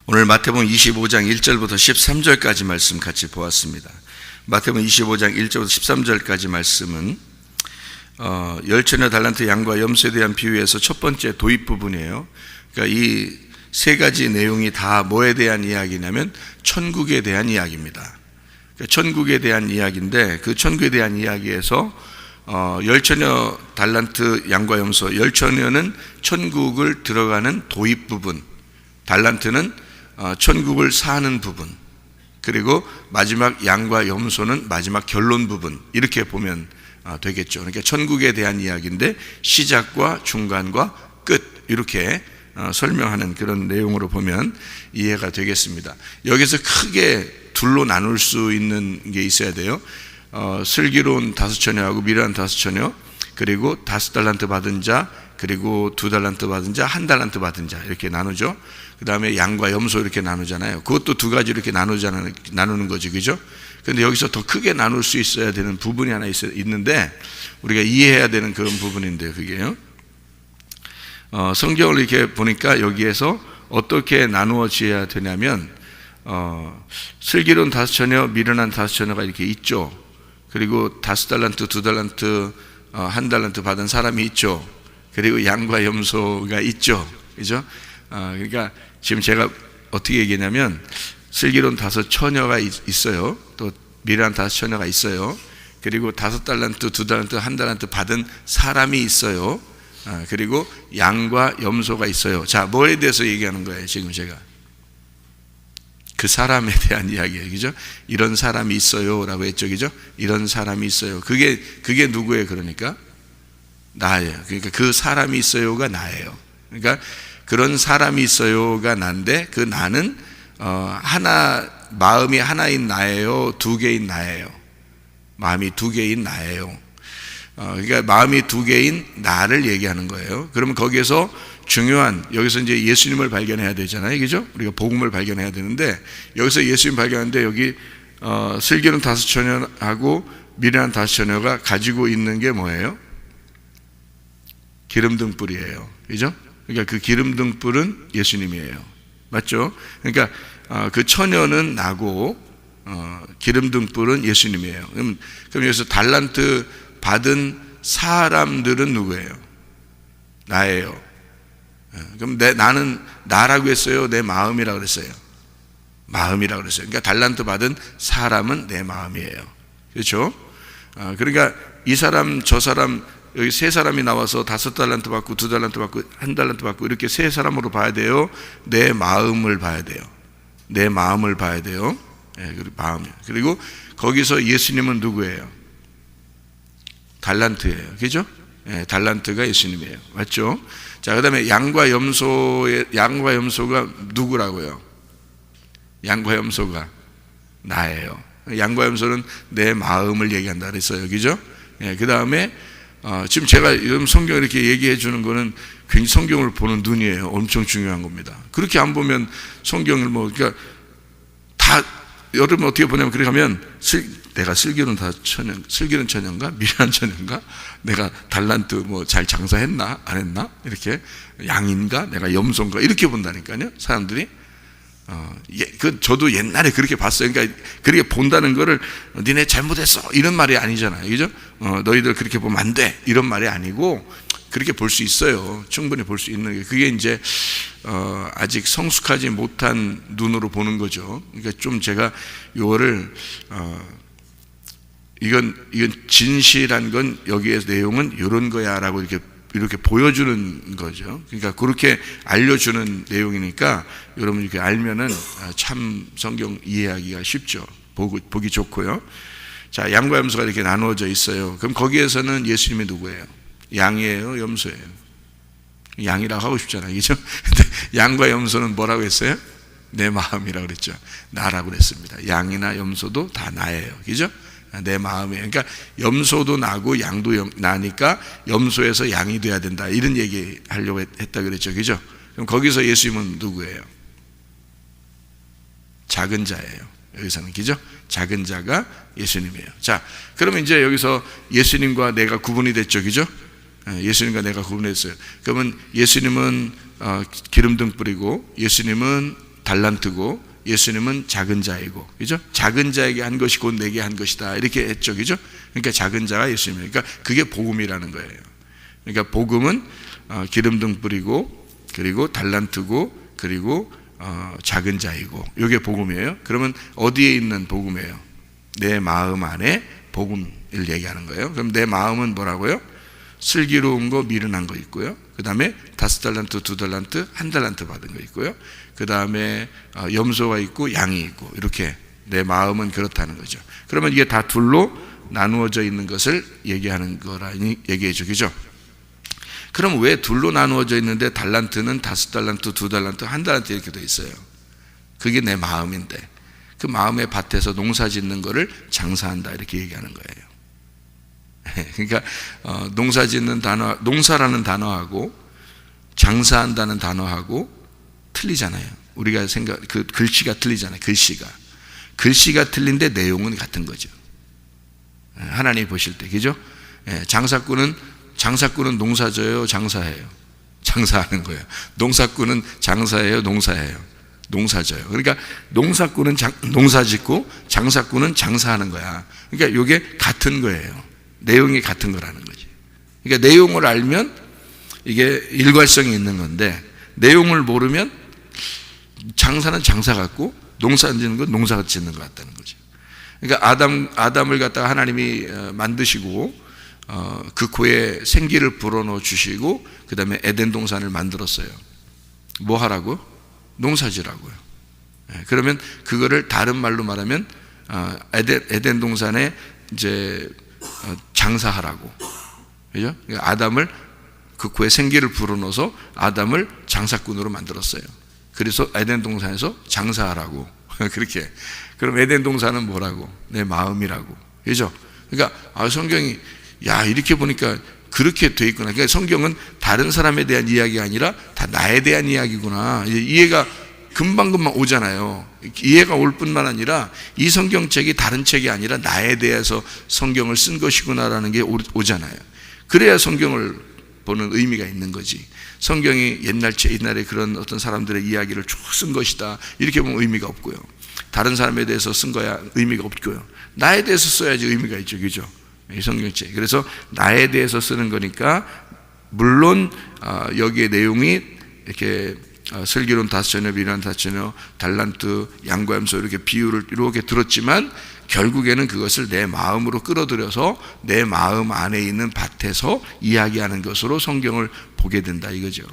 오늘 마태복음 25장 1절부터 13절까지 말씀 같이 보았습니다. 마태복음 25장 1절부터 13절까지 말씀은 열처녀 달란트 양과 염소에 대한 비유에서 첫 번째 도입 부분이에요. 그러니까 이 세 가지 내용이 다 뭐에 대한 이야기냐면 천국에 대한 이야기입니다. 그러니까 천국에 대한 이야기인데 그 천국에 대한 이야기에서 열처녀 달란트 양과 염소, 열처녀는 천국을 들어가는 도입 부분, 달란트는 천국을 사는 부분, 그리고 마지막 양과 염소는 마지막 결론 부분, 이렇게 보면 되겠죠. 그러니까 천국에 대한 이야기인데 시작과 중간과 끝, 이렇게 설명하는 그런 내용으로 보면 이해가 되겠습니다. 여기서 크게 둘로 나눌 수 있는 게 있어야 돼요. 슬기로운 다섯 처녀하고 미련한 다섯 처녀, 그리고 5달란트 받은 자, 그리고 2달란트 받은 자, 1달란트 받은 자, 이렇게 나누죠. 그 다음에 양과 염소 이렇게 나누잖아요. 그것도 두 가지로 이렇게 나누는 거지, 그죠? 근데 여기서 더 크게 나눌 수 있어야 되는 부분이 하나 있는데, 우리가 이해해야 되는 그런 부분인데요, 그게요. 성경을 이렇게 보니까 여기에서 어떻게 나누어져야 되냐면, 슬기로운 다섯 처녀, 미련한 다섯 처녀가 이렇게 있죠. 그리고 5달란트, 2달란트, 1달란트 받은 사람이 있죠. 그리고 양과 염소가 있죠. 그죠? 그러니까 지금 제가 어떻게 얘기냐면 슬기로운 다섯 처녀가 있어요. 또 미련한 다섯 처녀가 있어요. 그리고 5달란트, 2달란트, 1달란트 받은 사람이 있어요. 그리고 양과 염소가 있어요. 자, 뭐에 대해서 얘기하는 거예요, 지금 제가? 그 사람에 대한 이야기예요. 그죠? 이런 사람이 있어요. 라고 했죠. 그죠? 이런 사람이 있어요. 그게 누구예요? 그러니까? 나예요. 그러니까 그 사람이 있어요가 나예요. 그러니까 그런 사람이 있어요가 난데 그 나는 마음이 하나인 나예요? 두 개인 나예요? 마음이 두 개인 나예요. 그러니까 마음이 두 개인 나를 얘기하는 거예요. 그러면 거기에서 중요한, 여기서 이제 예수님을 발견해야 되잖아요. 그죠? 우리가 복음을 발견해야 되는데, 여기서 예수님 발견하는데, 여기, 슬기로운 다섯 처녀하고 미련한 다섯 처녀가 가지고 있는 게 뭐예요? 기름등 뿔이에요. 그죠? 그러니까 그 기름등 뿔은 예수님이에요. 맞죠? 그러니까, 그 처녀는 나고, 기름등 뿔은 예수님이에요. 그럼 여기서 달란트 받은 사람들은 누구예요? 나예요. 그럼 나는 나라고 했어요? 내 마음이라고 그랬어요? 마음이라고 그랬어요. 그러니까 달란트 받은 사람은 내 마음이에요. 그렇죠? 그러니까 이 사람, 저 사람, 여기 세 사람이 나와서 5달란트 받고 2달란트 받고 1달란트 받고 이렇게 세 사람으로 봐야 돼요? 내 마음을 봐야 돼요. 내 마음을 봐야 돼요. 마음. 그리고 거기서 예수님은 누구예요? 달란트예요. 그죠? 달란트가 예수님이에요. 맞죠? 자, 그 다음에 양과 염소가 누구라고요? 양과 염소가 나예요. 양과 염소는 내 마음을 얘기한다 그랬어요. 그죠? 그 다음에 지금 제가 요즘 성경 이렇게 얘기해 주는 거는 굉장히 성경을 보는 눈이에요. 엄청 중요한 겁니다. 그렇게 안 보면 성경을 그러니까 다 여러분 어떻게 보냐면 그렇게 하면 내가 슬기로운 처녀인가? 미련한 처녀인가? 내가 달란트 잘 장사했나? 안 했나? 이렇게 양인가? 내가 염소인가? 이렇게 본다니까요. 사람들이. 저도 옛날에 그렇게 봤어요. 그러니까 그렇게 본다는 거를 니네 잘못했어 이런 말이 아니잖아요. 그죠? 너희들 그렇게 보면 안 돼 이런 말이 아니고 그렇게 볼 수 있어요. 충분히 볼 수 있는 게 그게 이제 아직 성숙하지 못한 눈으로 보는 거죠. 그러니까 좀 제가 요거를 이건 진실한 건 여기에 내용은 이런 거야라고 이렇게 보여주는 거죠. 그러니까 그렇게 알려주는 내용이니까 여러분 이렇게 알면은 참 성경 이해하기가 쉽죠. 보기 좋고요. 자, 양과 염소가 이렇게 나누어져 있어요. 그럼 거기에서는 예수님이 누구예요? 양이에요? 염소예요? 양이라고 하고 싶잖아요. 그죠? 근데 양과 염소는 뭐라고 했어요? 내 마음이라고 그랬죠. 나라고 그랬습니다. 양이나 염소도 다 나예요. 그죠? 내 마음이에요. 그러니까 염소도 나고 양도 나니까 염소에서 양이 돼야 된다. 이런 얘기 하려고 했다 그랬죠. 그죠? 그럼 거기서 예수님은 누구예요? 작은 자예요. 여기서는. 그죠? 작은 자가 예수님이에요. 자, 그러면 이제 여기서 예수님과 내가 구분이 됐죠. 그죠? 예수님과 내가 구분했어요. 그러면 예수님은 기름등 뿌리고 예수님은 달란트고 예수님은 작은 자이고, 그죠? 작은 자에게 한 것이 곧 내게 한 것이다 이렇게 했죠, 그죠? 그러니까 작은 자가 예수님이에요. 그러니까 그게 복음이라는 거예요. 그러니까 복음은 기름등 뿌리고, 그리고 달란트고, 그리고 작은 자이고, 이게 복음이에요. 그러면 어디에 있는 복음이에요? 내 마음 안에 복음을 얘기하는 거예요. 그럼 내 마음은 뭐라고요? 슬기로운 거, 미련한 거 있고요. 그 다음에 5달란트, 2달란트, 1달란트 받은 거 있고요. 그 다음에 염소가 있고 양이 있고, 이렇게 내 마음은 그렇다는 거죠. 그러면 이게 다 둘로 나누어져 있는 것을 얘기하는 거라니 얘기해 주기죠. 그럼 왜 둘로 나누어져 있는데 달란트는 5달란트, 2달란트, 1달란트 이렇게 돼 있어요? 그게 내 마음인데, 그 마음의 밭에서 농사 짓는 거를 장사한다 이렇게 얘기하는 거예요. 그러니까 농사 짓는 단어, 농사라는 단어하고 장사한다는 단어하고 틀리잖아요. 우리가 그 글씨가 틀리잖아요. 글씨가 틀린데 내용은 같은 거죠. 하나님 보실 때, 그죠? 장사꾼은 농사져요, 장사해요? 장사하는 거예요. 농사꾼은 장사해요, 농사해요? 농사져요. 그러니까 농사꾼은 농사 짓고 장사꾼은 장사하는 거야. 그러니까 이게 같은 거예요. 내용이 같은 거라는 거지. 그러니까 내용을 알면 이게 일괄성이 있는 건데, 내용을 모르면 장사는 장사 같고 농사 짓는 건 농사 짓는 것 같다는 거죠. 그러니까 아담을 갖다가 하나님이 만드시고 그 코에 생기를 불어넣어 주시고, 그 다음에 에덴 동산을 만들었어요. 뭐 하라고? 농사지라고요. 그러면 그거를 다른 말로 말하면 에덴 동산에 이제 장사하라고, 그죠? 아담을 그 코에 생기를 불어넣어서 아담을 장사꾼으로 만들었어요. 그래서 에덴 동산에서 장사하라고 그렇게. 그럼 에덴 동산은 뭐라고? 내 마음이라고, 그죠? 그러니까 성경이 이렇게 보니까 그렇게 돼 있구나. 그러니까 성경은 다른 사람에 대한 이야기가 아니라 다 나에 대한 이야기구나. 이해가 금방금방 오잖아요. 이해가 올 뿐만 아니라 이 성경책이 다른 책이 아니라 나에 대해서 성경을 쓴 것이구나라는 게 오잖아요. 그래야 성경을 보는 의미가 있는 거지. 성경이 옛날에 그런 어떤 사람들의 이야기를 쭉 쓴 것이다 이렇게 보면 의미가 없고요. 다른 사람에 대해서 쓴 거야 의미가 없고요. 나에 대해서 써야지 의미가 있죠, 그죠? 이 성경책. 그래서 나에 대해서 쓰는 거니까, 물론 여기에 내용이 이렇게 슬기로운 5처녀, 미련한 5처녀, 달란트, 양과 염소 이렇게 비유를 이렇게 들었지만 결국에는 그것을 내 마음으로 끌어들여서 내 마음 안에 있는 밭에서 이야기하는 것으로 성경을 보게 된다 이거죠.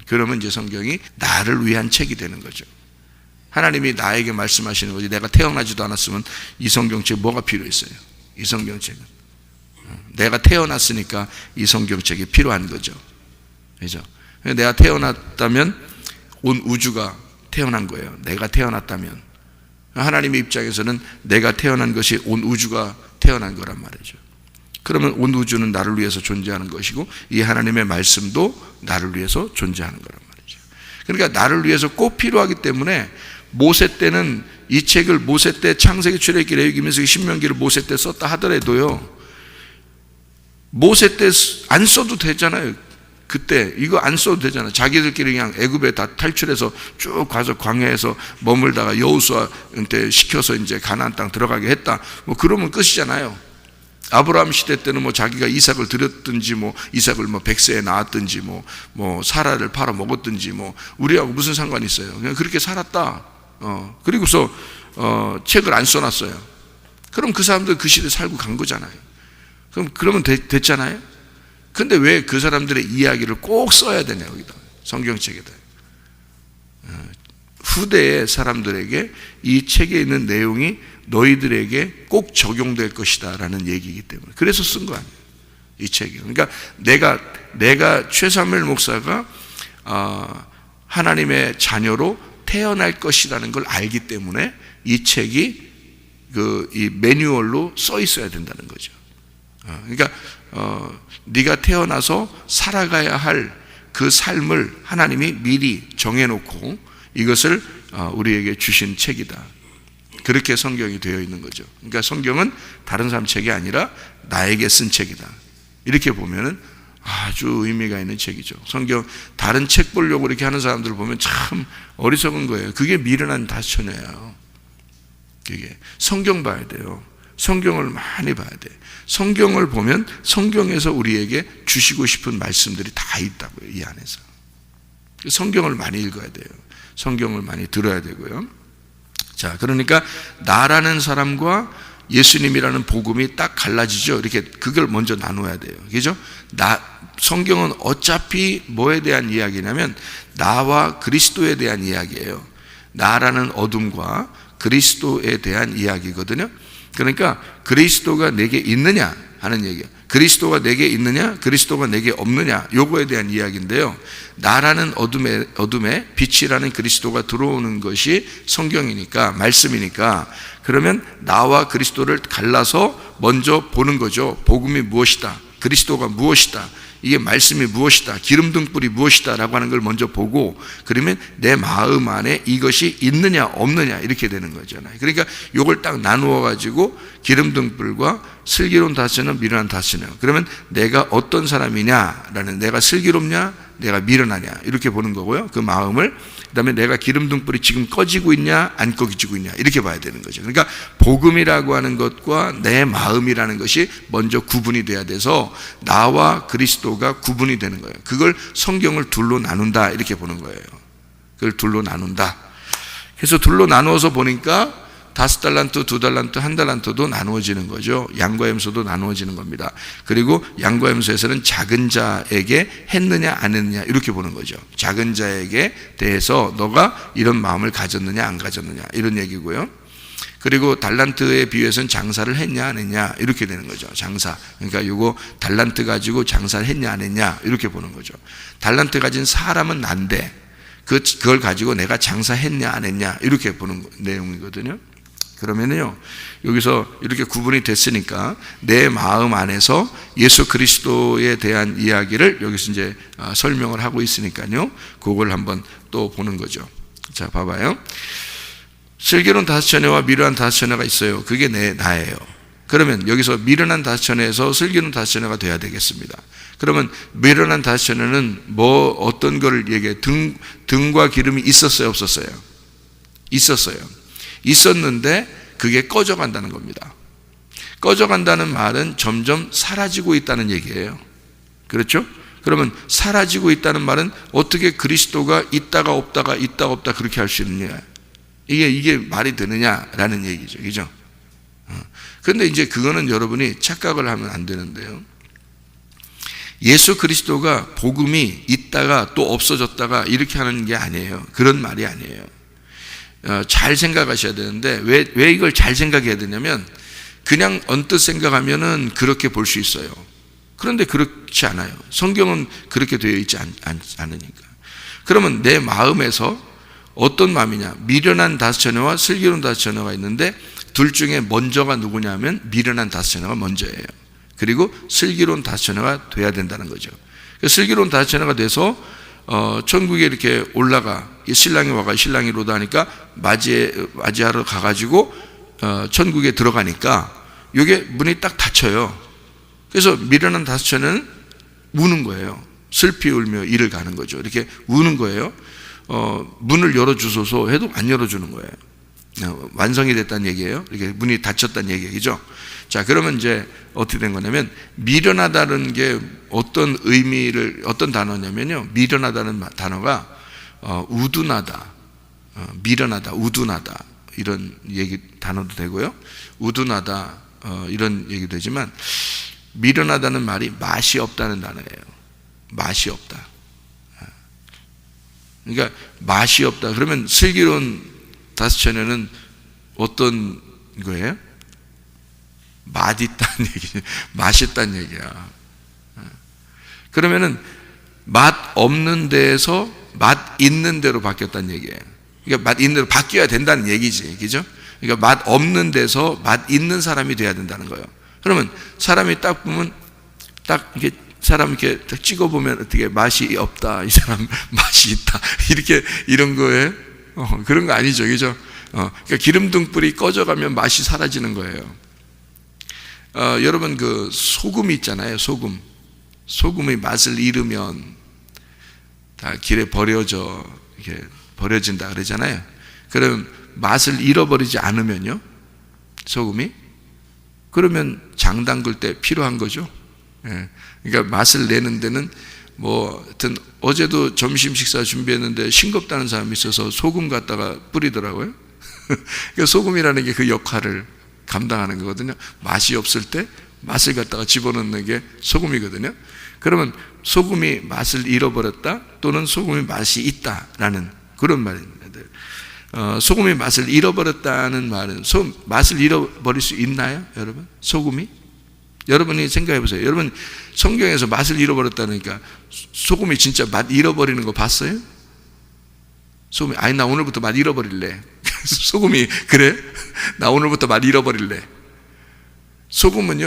그러면 이제 성경이 나를 위한 책이 되는 거죠. 하나님이 나에게 말씀하시는 거지. 내가 태어나지도 않았으면 이 성경책 뭐가 필요했어요? 이 성경책은 내가 태어났으니까 이 성경책이 필요한 거죠, 그죠? 내가 태어났다면 온 우주가 태어난 거예요. 내가 태어났다면 하나님의 입장에서는 내가 태어난 것이 온 우주가 태어난 거란 말이죠. 그러면 온 우주는 나를 위해서 존재하는 것이고, 이 하나님의 말씀도 나를 위해서 존재하는 거란 말이죠. 그러니까 나를 위해서 꼭 필요하기 때문에 모세 때는 이 책을 모세 때 창세기, 출애굽기, 레위기, 민수기, 신명기를 모세 때 썼다 하더라도요, 모세 때 안 써도 되잖아요. 그때 이거 안 써도 되잖아요. 자기들끼리 그냥 애굽에 다 탈출해서 쭉 가서 광야에서 머물다가 여호수아한테 시켜서 이제 가나안 땅 들어가게 했다, 뭐 그러면 끝이잖아요. 아브라함 시대 때는 뭐 자기가 이삭을 드렸든지, 뭐 이삭을 뭐 100세에 낳았든지, 뭐 사라를 팔아 먹었든지, 뭐 우리하고 무슨 상관이 있어요. 그냥 그렇게 살았다. 그리고서 책을 안 써놨어요. 그럼 그 사람들 그 시대에 살고 간 거잖아요. 그러면 됐잖아요. 근데 왜 그 사람들의 이야기를 꼭 써야 되냐, 여기다 성경책에다. 후대의 사람들에게 이 책에 있는 내용이 너희들에게 꼭 적용될 것이다 라는 얘기이기 때문에 그래서 쓴 거 아니에요, 이 책이. 그러니까 내가 최삼일 목사가 하나님의 자녀로 태어날 것이라는 걸 알기 때문에 이 책이 이 매뉴얼로 써 있어야 된다는 거죠. 그러니까 네가 태어나서 살아가야 할 그 삶을 하나님이 미리 정해놓고 이것을 우리에게 주신 책이다. 그렇게 성경이 되어 있는 거죠. 그러니까 성경은 다른 사람 책이 아니라 나에게 쓴 책이다. 이렇게 보면은 아주 의미가 있는 책이죠. 성경 다른 책 보려고 이렇게 하는 사람들을 보면 참 어리석은 거예요. 그게 미련한 다스처녀예요. 그게 성경 봐야 돼요. 성경을 많이 봐야 돼. 성경을 보면 성경에서 우리에게 주시고 싶은 말씀들이 다 있다고요. 이 안에서. 성경을 많이 읽어야 돼요. 성경을 많이 들어야 되고요. 자, 그러니까 나라는 사람과 예수님이라는 복음이 딱 갈라지죠. 이렇게 그걸 먼저 나눠야 돼요. 그죠? 성경은 어차피 뭐에 대한 이야기냐면 나와 그리스도에 대한 이야기예요. 나라는 어둠과 그리스도에 대한 이야기거든요. 그러니까 그리스도가 내게 있느냐 하는 얘기예요. 그리스도가 내게 있느냐, 그리스도가 내게 없느냐, 요거에 대한 이야기인데요. 나라는 어둠에 빛이라는 그리스도가 들어오는 것이 성경이니까, 말씀이니까, 그러면 나와 그리스도를 갈라서 먼저 보는 거죠. 복음이 무엇이다, 그리스도가 무엇이다, 이게 말씀이 무엇이다, 기름등불이 무엇이다 라고 하는 걸 먼저 보고, 그러면 내 마음 안에 이것이 있느냐 없느냐 이렇게 되는 거잖아요. 그러니까 이걸 딱 나누어 가지고 기름등불과 슬기로운 다스처녀, 미련한 다스처녀, 그러면 내가 어떤 사람이냐라는, 내가 슬기롭냐 내가 미련하냐 이렇게 보는 거고요. 그 마음을. 그 다음에 내가 기름등불이 지금 꺼지고 있냐 안 꺼지고 있냐 이렇게 봐야 되는 거죠. 그러니까 복음이라고 하는 것과 내 마음이라는 것이 먼저 구분이 돼야 돼서 나와 그리스도가 구분이 되는 거예요. 그걸 성경을 둘로 나눈다 이렇게 보는 거예요. 그걸 둘로 나눈다. 그래서 둘로 나누어서 보니까 5달란트, 2달란트, 1달란트도 나누어지는 거죠. 양과 염소도 나누어지는 겁니다. 그리고 양과 염소에서는 작은 자에게 했느냐 안 했느냐 이렇게 보는 거죠. 작은 자에게 대해서 너가 이런 마음을 가졌느냐 안 가졌느냐 이런 얘기고요. 그리고 달란트에 비유해서는 장사를 했냐 안 했냐 이렇게 되는 거죠. 장사, 그러니까 요거 달란트 가지고 장사를 했냐 안 했냐 이렇게 보는 거죠. 달란트 가진 사람은 난데 그걸 가지고 내가 장사했냐 안 했냐 이렇게 보는 내용이거든요. 그러면요, 여기서 이렇게 구분이 됐으니까 내 마음 안에서 예수 그리스도에 대한 이야기를 여기서 이제 설명을 하고 있으니까요, 그걸 한번 또 보는 거죠. 자, 봐봐요. 슬기로운 다스처녀와 미련한 다스처녀가 있어요. 그게 나예요. 그러면 여기서 미련한 다스처녀에서 슬기로운 다스처녀가 돼야 되겠습니다. 그러면 미련한 다스처녀는 뭐 어떤 걸 얘기해? 등과 기름이 있었어요, 없었어요? 있었어요. 있었는데 그게 꺼져간다는 겁니다. 꺼져간다는 말은 점점 사라지고 있다는 얘기예요. 그렇죠? 그러면 사라지고 있다는 말은 어떻게 그리스도가 있다가 없다가 있다가 없다 그렇게 할 수 있느냐, 이게 말이 되느냐라는 얘기죠. 그죠? 그런데 이제 그거는 여러분이 착각을 하면 안 되는데요, 예수 그리스도가 복음이 있다가 또 없어졌다가 이렇게 하는 게 아니에요. 그런 말이 아니에요. 잘 생각하셔야 되는데, 왜 이걸 잘 생각해야 되냐면, 그냥 언뜻 생각하면은 그렇게 볼 수 있어요. 그런데 그렇지 않아요. 성경은 그렇게 되어 있지 않으니까. 그러면 내 마음에서 어떤 마음이냐, 미련한 다스처녀와 슬기로운 다스처녀가 있는데 둘 중에 먼저가 누구냐면 미련한 다스처녀가 먼저예요. 그리고 슬기로운 다스처녀가 돼야 된다는 거죠. 슬기로운 다스처녀가 돼서 천국에 이렇게 올라가, 신랑이 와가 신랑이 로다 하니까 맞이하러 가가지고 천국에 들어가니까 이게 문이 딱 닫혀요. 그래서 미련한 다스처녀는 우는 거예요. 슬피 울며 이를 가는 거죠. 이렇게 우는 거예요. 문을 열어주소서 해도 안 열어주는 거예요. 완성이 됐다는 얘기예요. 이렇게 문이 닫혔다는 얘기죠. 자, 그러면 이제 어떻게 된 거냐면, 미련하다는 게 어떤 의미를, 어떤 단어냐면요, 미련하다는 단어가 우둔하다, 미련하다, 우둔하다 이런 얘기 단어도 되고요, 우둔하다 이런 얘기도 되지만, 미련하다는 말이 맛이 없다는 단어예요. 맛이 없다. 그러니까 맛이 없다. 그러면 슬기로운 다스처녀는 어떤 거예요? 맛있다는 얘기죠. 맛있다는 얘기야. 그러면은 맛 없는 데에서 맛 있는 데로 바뀌었다는 얘기예요. 그러니까 맛 있는 데로 바뀌어야 된다는 얘기지, 그죠? 그러니까 맛 없는 데서 맛 있는 사람이 돼야 된다는 거예요. 그러면 사람이 딱 보면, 딱 이렇게 사람 이렇게 딱 찍어보면 어떻게 맛이 없다, 이 사람 맛이 있다, 이렇게 이런 거에 그런 거 아니죠, 그죠? 그러니까 기름등불이 꺼져가면 맛이 사라지는 거예요. 여러분 그 소금 있잖아요, 소금 소금의 맛을 잃으면 다 길에 이렇게 버려진다 그러잖아요. 그럼 맛을 잃어버리지 않으면요, 소금이, 그러면 장 담글 때 필요한 거죠. 예. 그러니까 맛을 내는 데는 하여튼 어제도 점심 식사 준비했는데 싱겁다는 사람이 있어서 소금 갖다가 뿌리더라고요. 그러니까 소금이라는 게 그 역할을 감당하는 거거든요. 맛이 없을 때 맛을 갖다가 집어넣는 게 소금이거든요. 그러면 소금이 맛을 잃어버렸다 또는 소금이 맛이 있다라는 그런 말입니다. 소금이 맛을 잃어버렸다는 말은 맛을 잃어버릴 수 있나요, 여러분? 소금이? 여러분이 생각해 보세요. 여러분 성경에서 맛을 잃어버렸다니까 소금이 진짜 맛 잃어버리는 거 봤어요? 소금이 나 오늘부터 맛 잃어버릴래. 소금이 그래? 나 오늘부터 맛 잃어버릴래. 소금은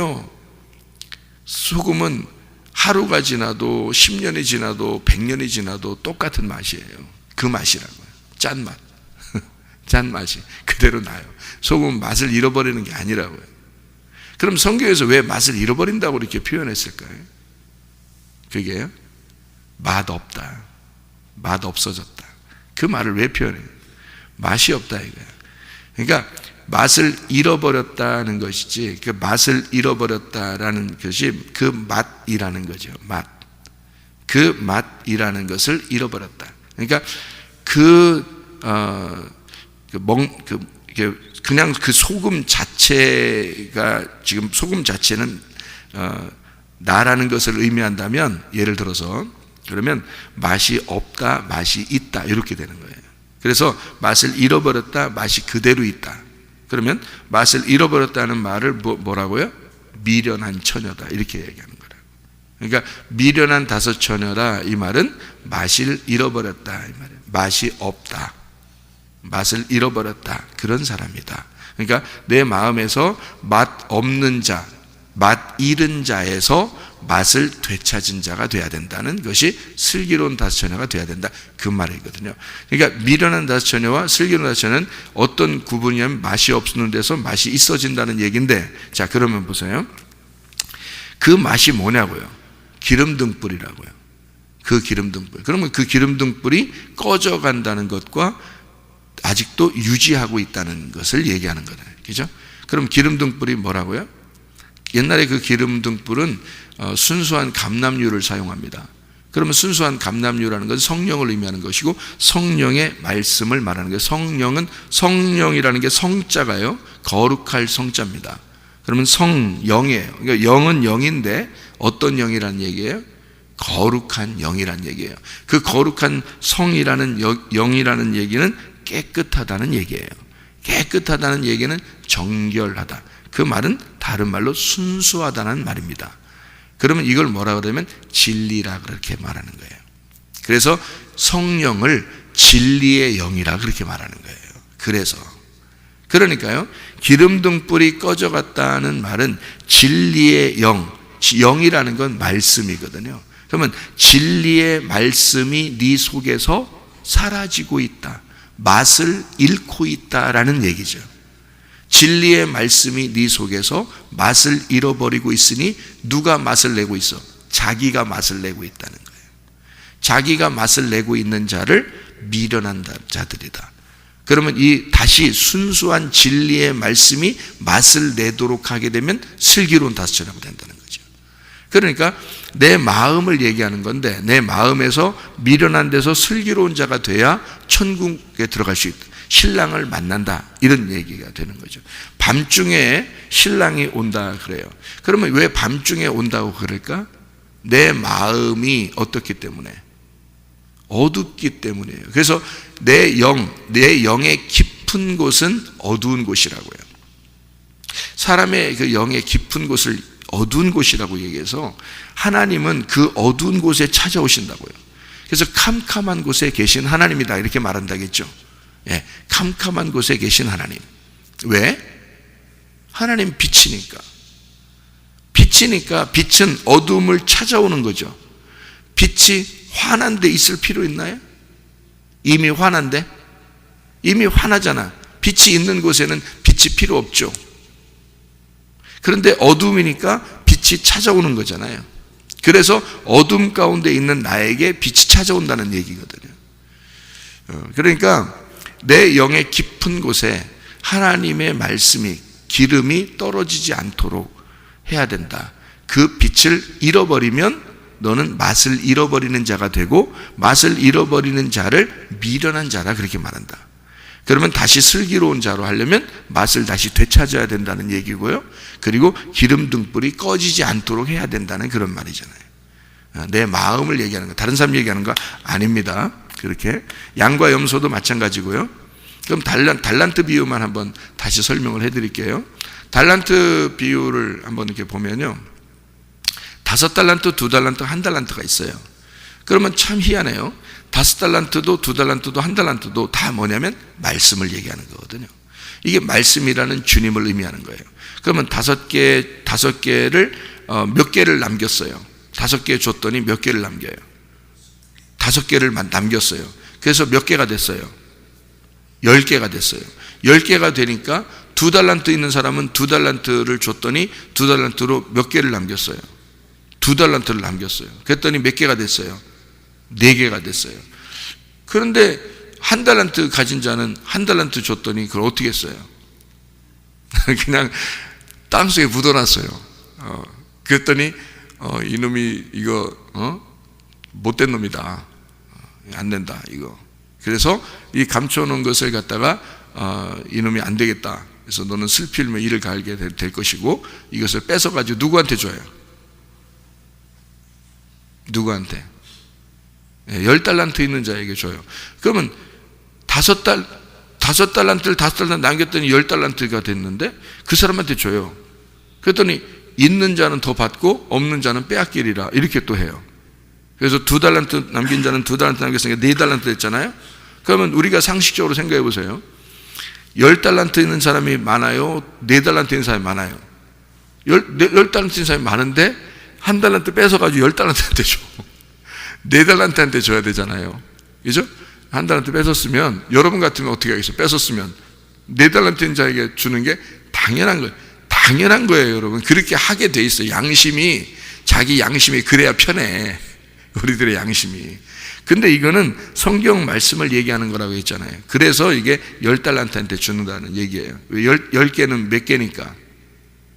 하루가 지나도 10년이 지나도 100년이 지나도 똑같은 맛이에요. 그 맛이라고요. 짠맛. 짠맛이 그대로 나요. 소금은 맛을 잃어버리는 게 아니라고요. 그럼 성경에서 왜 맛을 잃어버린다고 이렇게 표현했을까요? 그게요, 맛없다, 맛 없어졌다, 그 말을 왜 표현해요? 맛이 없다 이거야. 그러니까 맛을 잃어버렸다는 것이지, 그 맛을 잃어버렸다라는 것이 그 맛이라는 거죠. 그 맛이라는 것을 잃어버렸다. 그러니까 그냥 그 소금 자체가, 지금 소금 자체는 나라는 것을 의미한다면, 예를 들어서 그러면 맛이 없다, 맛이 있다 이렇게 되는 거예요. 그래서 맛을 잃어버렸다, 맛이 그대로 있다. 그러면 맛을 잃어버렸다는 말을 뭐라고요? 미련한 처녀다 이렇게 얘기하는 거라고. 그러니까 미련한 다섯 처녀다 이 말은 맛을 잃어버렸다 이 말이에요. 맛이 없다, 맛을 잃어버렸다, 그런 사람이다. 그러니까 내 마음에서 맛 없는 자, 맛 잃은 자에서 맛을 되찾은 자가 돼야 된다는 것이 슬기로운 다섯 처녀가 돼야 된다, 그 말이거든요. 그러니까 미련한 다섯 처녀와 슬기로운 다섯 처녀는 어떤 구분이냐면 맛이 없는 데서 맛이 있어진다는 얘기인데, 자 그러면 보세요. 그 맛이 뭐냐고요? 기름등불이라고요. 그 기름등불. 그러면 그 기름등불이 꺼져간다는 것과 아직도 유지하고 있다는 것을 얘기하는 거예요. 그죠? 그럼 기름등불이 뭐라고요? 옛날에 그 기름등불은 순수한 감람유를 사용합니다. 그러면 순수한 감람유라는 건 성령을 의미하는 것이고, 성령의 말씀을 말하는 거예요. 성령이라는 게 성자가요, 거룩할 성자입니다. 그러면 성영이에요. 그러니까 영은 영인데 어떤 영이라는 얘기예요? 거룩한 영이라는 얘기예요. 그 거룩한 성이라는 영이라는 얘기는 깨끗하다는 얘기예요. 깨끗하다는 얘기는 정결하다. 그 말은 다른 말로 순수하다는 말입니다. 그러면 이걸 뭐라 그러면 진리라 그렇게 말하는 거예요. 그래서 성령을 진리의 영이라 그렇게 말하는 거예요. 그러니까요, 기름등불이 꺼져갔다는 말은 진리의 영이라는 건 말씀이거든요. 그러면 진리의 말씀이 네 속에서 사라지고 있다, 맛을 잃고 있다라는 얘기죠. 진리의 말씀이 네 속에서 맛을 잃어버리고 있으니 누가 맛을 내고 있어? 자기가 맛을 내고 있다는 거예요. 자기가 맛을 내고 있는 자를 미련한 자들이다. 그러면 이 다시 순수한 진리의 말씀이 맛을 내도록 하게 되면 슬기로운 다섯 처녀가 된다는 거죠. 그러니까 내 마음을 얘기하는 건데, 내 마음에서 미련한 데서 슬기로운 자가 돼야 천국에 들어갈 수 있다, 신랑을 만난다, 이런 얘기가 되는 거죠. 밤중에 신랑이 온다 그래요. 그러면 왜 밤중에 온다고 그럴까? 내 마음이 어떻기 때문에? 어둡기 때문이에요. 그래서 내 영의 깊은 곳은 어두운 곳이라고요. 사람의 그 영의 깊은 곳을 어두운 곳이라고 얘기해서 하나님은 그 어두운 곳에 찾아오신다고요. 그래서 캄캄한 곳에 계신 하나님이다 이렇게 말한다겠죠. 예, 캄캄한 곳에 계신 하나님. 왜? 하나님 빛이니까. 빛은 어둠을 찾아오는 거죠. 빛이 환한 데 있을 필요 있나요? 이미 환한데? 이미 환하잖아. 빛이 있는 곳에는 빛이 필요 없죠. 그런데 어둠이니까 빛이 찾아오는 거잖아요. 그래서 어둠 가운데 있는 나에게 빛이 찾아온다는 얘기거든요. 그러니까 내 영의 깊은 곳에 하나님의 말씀이, 기름이 떨어지지 않도록 해야 된다. 그 빛을 잃어버리면 너는 맛을 잃어버리는 자가 되고, 맛을 잃어버리는 자를 미련한 자라 그렇게 말한다. 그러면 다시 슬기로운 자로 하려면 맛을 다시 되찾아야 된다는 얘기고요. 그리고 기름 등불이 꺼지지 않도록 해야 된다는 그런 말이잖아요. 내 마음을 얘기하는 거, 다른 사람 얘기하는 거 아닙니다. 그렇게 양과 염소도 마찬가지고요. 그럼 달란트 비유만 한번 다시 설명을 해드릴게요. 달란트 비유를 한번 이렇게 보면요, 5달란트, 2달란트, 1달란트가 있어요. 그러면 참 희한해요. 5달란트도 2달란트도 1달란트도 다 뭐냐면 말씀을 얘기하는 거거든요. 이게 말씀이라는 주님을 의미하는 거예요. 그러면 5개를 몇 개를 남겼어요. 5개 줬더니 몇 개를 남겨요? 5개를 남겼어요. 그래서 몇 개가 됐어요? 10개가 됐어요. 10개가 되니까 2달란트 있는 사람은 2달란트를 줬더니 2달란트로 몇 개를 남겼어요? 2달란트를 남겼어요. 그랬더니 몇 개가 됐어요? 4개가 됐어요. 그런데 1달란트 가진 자는 1달란트 줬더니 그걸 어떻게 했어요? 그냥 땅속에 묻어놨어요. 그랬더니 이놈이 이거 못된 놈이다, 안 된다 이거. 그래서 이 감춰놓은 것을 갖다가 이놈이 안 되겠다, 그래서 너는 슬피면 이를 갈게 될 것이고, 이것을 뺏어가지고 누구한테 줘요? 누구한테? 10달란트 있는 자에게 줘요. 그러면 5달란트를 5달란트 남겼더니 10달란트가 됐는데 그 사람한테 줘요. 그랬더니 있는 자는 더 받고 없는 자는 빼앗기리라, 이렇게 또 해요. 그래서 2달란트 남긴 자는 2달란트 남겼으니까 4달란트 됐잖아요. 그러면 우리가 상식적으로 생각해 보세요. 10달란트 있는 사람이 많아요? 4달란트 있는 사람이 많아요? 10달란트 있는 사람이 많은데 1달란트 뺏어가지고 10달란트한테 줘. 4달란트한테 줘야 되잖아요. 그죠? 1달란트 뺏었으면, 여러분 같으면 어떻게 하겠어요? 뺏었으면 4달란트 있는 자에게 주는 게 당연한 거예요. 당연한 거예요, 여러분. 그렇게 하게 돼 있어요. 양심이, 자기 양심이 그래야 편해. 우리들의 양심이. 근데 이거는 성경 말씀을 얘기하는 거라고 했잖아요. 그래서 이게 10달란트한테 주는다는 얘기예요. 10개는 몇 개니까?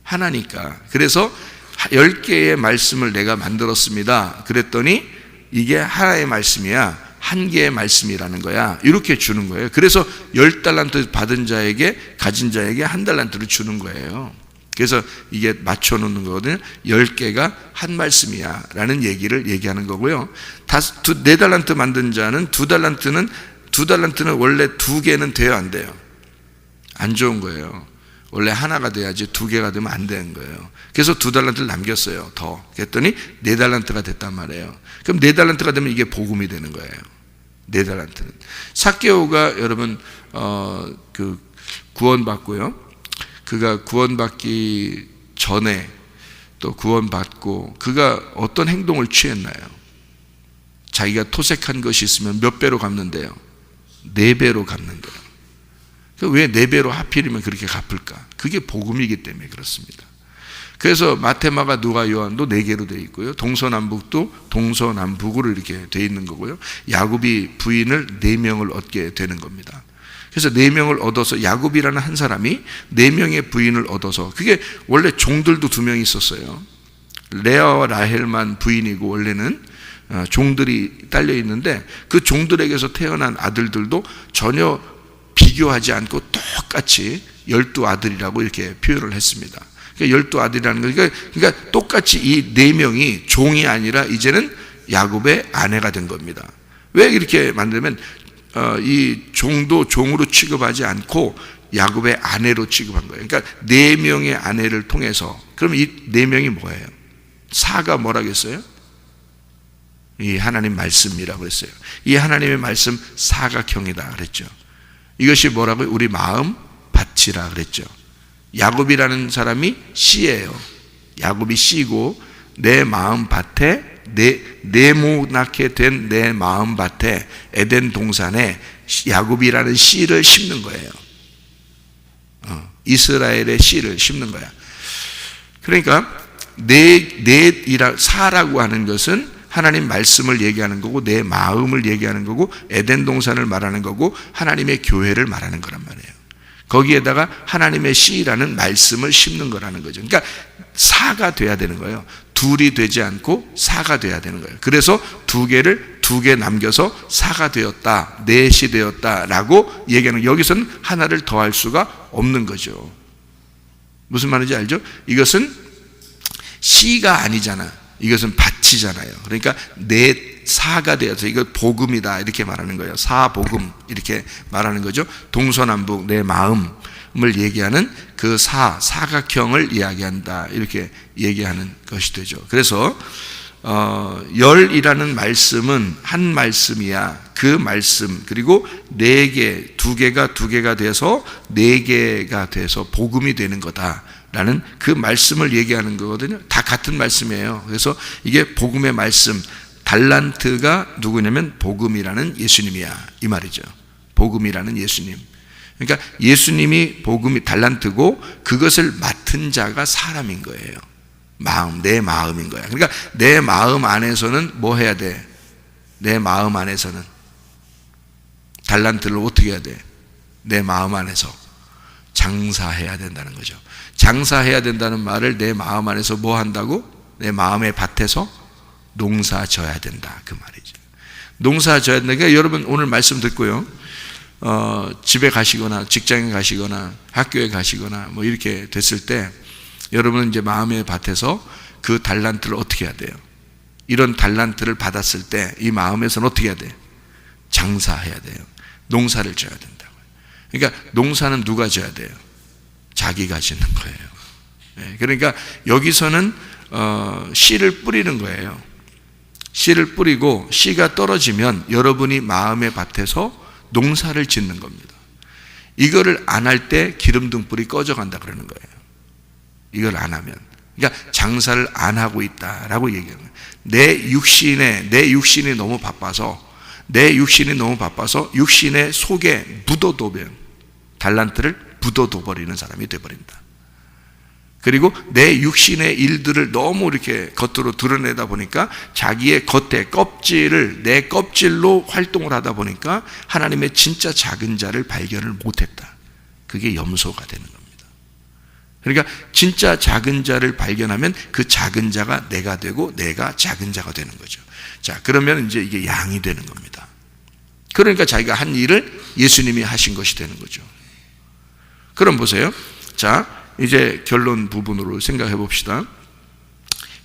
하나니까. 그래서 10개의 말씀을 내가 만들었습니다. 그랬더니 이게 하나의 말씀이야, 한 개의 말씀이라는 거야, 이렇게 주는 거예요. 그래서 10달란트 받은 자에게, 가진 자에게 1달란트를 주는 거예요. 그래서 이게 맞춰놓는 거거든요. 10개가 한 말씀이야 라는 얘기를 얘기하는 거고요. 4달란트 만든 자는 2달란트는 원래 2개는 돼야 안 돼요. 안 좋은 거예요. 원래 하나가 돼야지 2개가 되면 안 되는 거예요. 그래서 2달란트를 남겼어요. 더. 그랬더니 4달란트가 됐단 말이에요. 그럼 4달란트가 되면 이게 복음이 되는 거예요. 4달란트는. 삭개오가 여러분 구원받고요. 그가 구원받기 전에 또 구원받고 그가 어떤 행동을 취했나요? 자기가 토색한 것이 있으면 몇 배로 갚는데요? 4배로 갚는데요. 왜 4배로 하필이면 그렇게 갚을까? 그게 복음이기 때문에 그렇습니다. 그래서 마태, 마가, 누가, 요한도 4개로 되어 있고요. 동서남북도 동서남북으로 이렇게 되어 있는 거고요. 야곱이 부인을 4명을 얻게 되는 겁니다. 그래서 4명을 얻어서, 야곱이라는 한 사람이 4명의 부인을 얻어서, 그게 원래 종들도 2명이 있었어요. 레아와 라헬만 부인이고 원래는 종들이 딸려 있는데, 그 종들에게서 태어난 아들들도 전혀 비교하지 않고 똑같이 12아들이라고 이렇게 표현을 했습니다. 그러니까 12아들이라는 거, 그러니까 똑같이 이 4명이 종이 아니라 이제는 야곱의 아내가 된 겁니다. 왜 이렇게 만들면 이 종도 종으로 취급하지 않고 야곱의 아내로 취급한 거예요. 그러니까 4명의 아내를 통해서. 그럼 이 4명이 뭐예요? 사가 뭐라겠어요? 이 하나님 말씀이라고 그랬어요. 이 하나님의 말씀 사각형이다 그랬죠. 이것이 뭐라고요? 우리 마음 밭이라 그랬죠. 야곱이라는 사람이 씨예요. 야곱이 씨고, 내 마음 밭에, 네모나게 된 내 마음 밭에, 에덴 동산에 야곱이라는 씨를 심는 거예요. 이스라엘의 씨를 심는 거야. 그러니까 사라고 하는 것은 하나님 말씀을 얘기하는 거고 내 마음을 얘기하는 거고 에덴 동산을 말하는 거고 하나님의 교회를 말하는 거란 말이에요. 거기에다가 하나님의 씨라는 말씀을 심는 거라는 거죠. 그러니까 사가 돼야 되는 거예요. 둘이 되지 않고 사가 돼야 되는 거예요. 그래서 두 개 남겨서 사가 되었다, 넷이 되었다라고 얘기하는, 여기서는 하나를 더할 수가 없는 거죠. 무슨 말인지 알죠? 이것은 씨가 아니잖아. 이것은 밭이잖아요. 그러니까 사가 되어서 이거 복음이다 이렇게 말하는 거예요. 사복음 이렇게 말하는 거죠. 동서남북 내 마음을 얘기하는 그 사각형을 이야기한다 이렇게 얘기하는 것이 되죠. 그래서 열이라는 말씀은 한 말씀이야. 그 말씀, 그리고 두 개가 돼서 네 개가 돼서 복음이 되는 거다라는 그 말씀을 얘기하는 거거든요. 다 같은 말씀이에요. 그래서 이게 복음의 말씀, 달란트가 누구냐면 복음이라는 예수님이야 이 말이죠. 복음이라는 예수님. 그러니까 예수님이 복음이 달란트고 그것을 맡은 자가 사람인 거예요. 내 마음인 거야. 그러니까 내 마음 안에서는 뭐 해야 돼? 내 마음 안에서는 달란트를 어떻게 해야 돼? 내 마음 안에서 장사해야 된다는 거죠. 장사해야 된다는 말을 내 마음 안에서 뭐 한다고? 내 마음의 밭에서 농사 져야 된다 그 말이죠. 농사 져야 된다. 그러니까 여러분 오늘 말씀 듣고요, 집에 가시거나 직장에 가시거나 학교에 가시거나 뭐 이렇게 됐을 때 여러분은 이제 마음의 밭에서 그 달란트를 어떻게 해야 돼요? 이런 달란트를 받았을 때 이 마음에서는 어떻게 해야 돼요? 장사해야 돼요. 농사를 져야 된다고요. 그러니까 농사는 누가 져야 돼요? 자기가 짓는 거예요. 그러니까 여기서는 씨를 뿌리는 거예요. 씨를 뿌리고 씨가 떨어지면 여러분이 마음의 밭에서 농사를 짓는 겁니다. 이거를 안 할 때 기름등불이 꺼져간다 그러는 거예요. 이걸 안 하면, 그러니까 장사를 안 하고 있다라고 얘기하는 거예요. 내 육신이 너무 바빠서 육신의 속에 묻어두면 달란트를 묻어둬 버리는 사람이 되어버린다. 그리고 내 육신의 일들을 너무 이렇게 겉으로 드러내다 보니까 자기의 겉에 내 껍질로 활동을 하다 보니까 하나님의 진짜 작은 자를 발견을 못했다. 그게 염소가 되는 겁니다. 그러니까 진짜 작은 자를 발견하면 그 작은 자가 내가 되고 내가 작은 자가 되는 거죠. 자, 그러면 이제 이게 양이 되는 겁니다. 그러니까 자기가 한 일을 예수님이 하신 것이 되는 거죠. 그럼 보세요. 자, 이제 결론 부분으로 생각해 봅시다.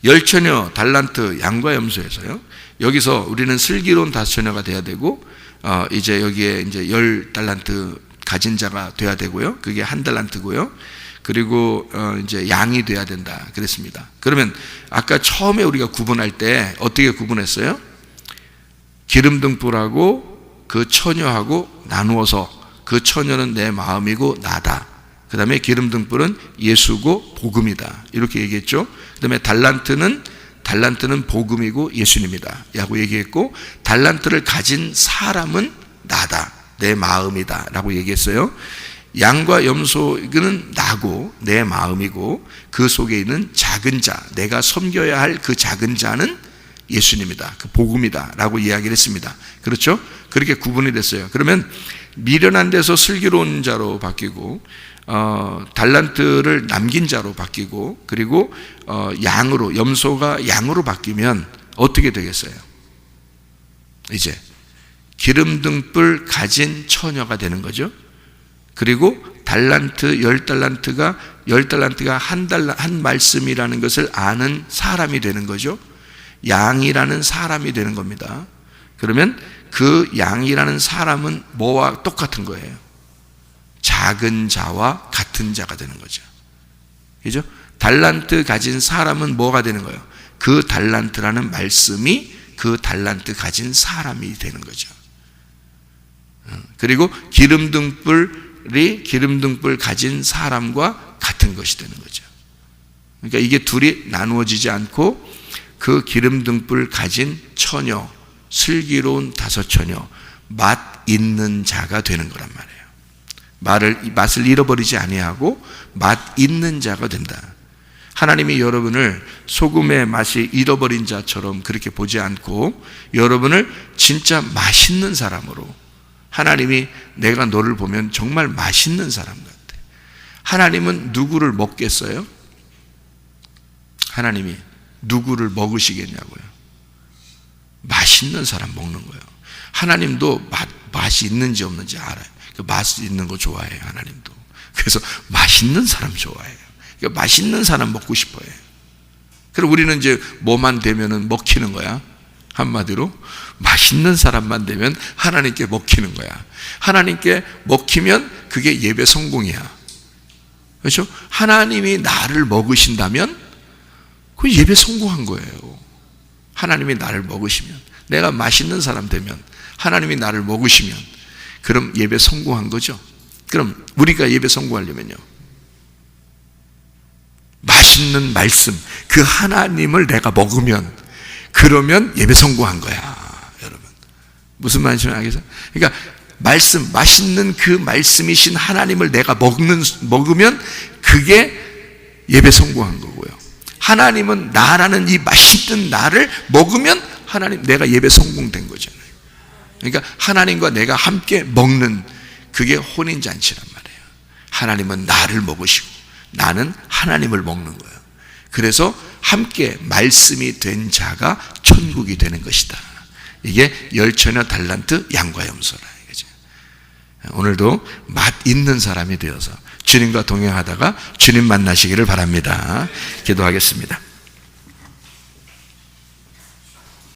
열처녀, 달란트, 양과 염소에서요, 여기서 우리는 슬기로운 다처녀가 돼야 되고, 이제 여기에 이제 10달란트 가진 자가 돼야 되고요. 그게 1달란트고요. 그리고 이제 양이 돼야 된다 그랬습니다. 그러면 아까 처음에 우리가 구분할 때 어떻게 구분했어요? 기름등불하고 그 처녀하고 나누어서, 그 처녀는 내 마음이고 나다. 그 다음에 기름등불은 예수고 복음이다 이렇게 얘기했죠. 그 다음에 달란트는 복음이고 예수님이다 라고 얘기했고, 달란트를 가진 사람은 나다, 내 마음이다 라고 얘기했어요. 양과 염소는 나고 내 마음이고 그 속에 있는 작은 자, 내가 섬겨야 할 그 작은 자는 예수님이다, 그 복음이다 라고 이야기를 했습니다. 그렇죠? 그렇게 구분이 됐어요. 그러면 미련한 데서 슬기로운 자로 바뀌고, 달란트를 남긴 자로 바뀌고, 그리고 염소가 양으로 바뀌면 어떻게 되겠어요? 이제 기름등불 가진 처녀가 되는 거죠. 그리고 달란트, 10달란트가 한 말씀이라는 것을 아는 사람이 되는 거죠. 양이라는 사람이 되는 겁니다. 그러면 그 양이라는 사람은 뭐와 똑같은 거예요? 작은 자와 같은 자가 되는 거죠. 그죠? 달란트 가진 사람은 뭐가 되는 거예요? 그 달란트라는 말씀이 그 달란트 가진 사람이 되는 거죠. 그리고 기름등불 가진 사람과 같은 것이 되는 거죠. 그러니까 이게 둘이 나누어지지 않고 그 기름등불 가진 처녀, 슬기로운 다섯처녀, 맛 있는 자가 되는 거란 말이에요. 맛을 잃어버리지 아니하고 맛 있는 자가 된다. 하나님이 여러분을 소금의 맛이 잃어버린 자처럼 그렇게 보지 않고 여러분을 진짜 맛있는 사람으로, 하나님이 내가 너를 보면 정말 맛있는 사람 같아. 하나님은 누구를 먹겠어요? 하나님이 누구를 먹으시겠냐고요? 맛있는 사람 먹는 거예요. 하나님도 맛이 있는지 없는지 알아요. 맛이 있는 거 좋아해요, 하나님도. 그래서 맛있는 사람 좋아해요. 그러니까 맛있는 사람 먹고 싶어요. 그럼 우리는 이제 뭐만 되면은 먹히는 거야. 한마디로 맛있는 사람만 되면 하나님께 먹히는 거야. 하나님께 먹히면 그게 예배 성공이야. 그렇죠? 하나님이 나를 먹으신다면 그 예배 성공한 거예요. 하나님이 나를 먹으시면, 내가 맛있는 사람 되면, 하나님이 나를 먹으시면, 그럼 예배 성공한 거죠. 그럼 우리가 예배 성공하려면요, 맛있는 말씀, 그 하나님을 내가 먹으면, 그러면 예배 성공한 거야, 여러분. 무슨 말인지 알겠어요? 그러니까 말씀, 맛있는 그 말씀이신 하나님을 내가 먹으면 그게 예배 성공한 거고요. 하나님은 나라는 이 맛있는 나를 먹으면 하나님, 내가 예배 성공된 거잖아요. 그러니까 하나님과 내가 함께 먹는 그게 혼인잔치란 말이에요. 하나님은 나를 먹으시고 나는 하나님을 먹는 거예요. 그래서 함께 말씀이 된 자가 천국이 되는 것이다. 이게 열처녀 달란트 양과 염소라. 오늘도 맛 있는 사람이 되어서 주님과 동행하다가 주님 만나시기를 바랍니다. 기도하겠습니다.